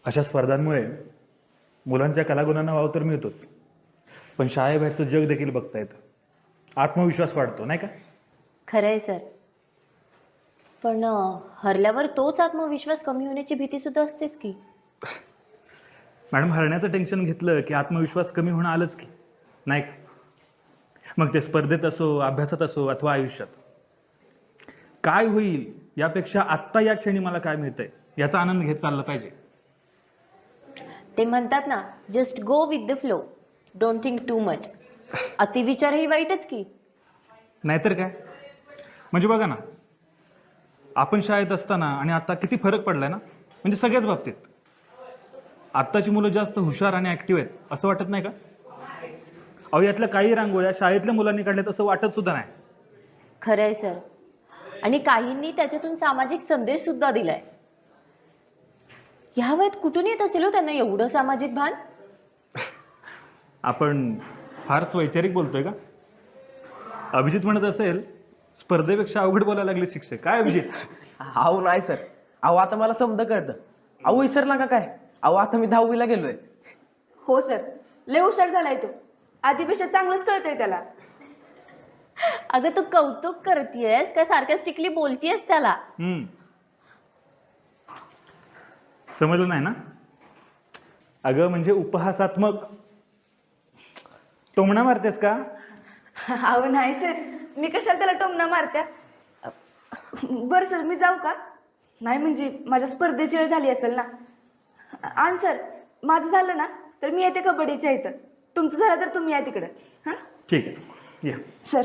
अशा स्पर्धांमुळे मुलांच्या कलागुणांना वाव तर मिळतोच, पण शाळेबाहेरचं जग देखील बघता येतं. आत्मविश्वास वाढतो, नाही का? खरंय सर. पण हरल्यावर तोच आत्मविश्वास कमी होण्याची भीती सुद्धा असतेच की. मॅडम, हरण्याचं टेन्शन घेतलं की आत्मविश्वास कमी होणं आलंच की, नाही का? मग ते स्पर्धेत असो, अभ्यासात असो अथवा आयुष्यात. काय होईल यापेक्षा आत्ता या क्षणी मला काय मिळतंय याचा आनंद घेत चालला पाहिजे. ते म्हणतात ना, just go with the flow, don't think too much. अतिविचार ही वाईटच की. नाहीतर काय. म्हणजे बघा ना, आपण शाळेत असताना आणि आता किती फरक पडलाय ना, म्हणजे सगळ्याच बाबतीत. आत्ताची मुलं जास्त हुशार आणि ऍक्टिव्ह आहेत असं वाटत नाही का? अहो, यातल्या काही रांगोळ्या शाळेतल्या मुलांनी काढल्यात असं वाटत सुद्धा नाही. खरंय सर. आणि काहींनी त्याच्यातून सामाजिक संदेश सुद्धा दिलाय. ह्या वयात कुठून येत असेल हो त्यांना एवढं सामाजिक भान? आपण फारच वैचारिक बोलतोय का? अभिजित म्हणत असेल स्पर्धेपेक्षा अवघड बोलायला लागले शिक्षक. काय अभिजित? अहो नाही सर. अहो आता मला समजा कळतं. अहो विसरला का काय? अहो आता मी 10वीला गेलोय. हो सर, लय हुशार झालाय तो. आधीपेक्षा चांगलंच कळतंय त्याला. अगं तू कौतुक करतेयस का सार्कॅस्टिकली बोलतेयस त्याला? समजलं नाही ना? अगं म्हणजे उपहासात्मक. टोमणा मारतेस का? अहो नाही सर, मी कशाला त्याला टोमणा मारत्या. बरं सर, मी जाऊ का? नाही म्हणजे माझ्या स्पर्धेची वेळ झाली असेल ना. आण सर, माझं झालं ना तर मी येते कबड्डीच्या इथं. तुमचं झालं तर तुम्ही या तिकडं. हां ठीक आहे, या. सर.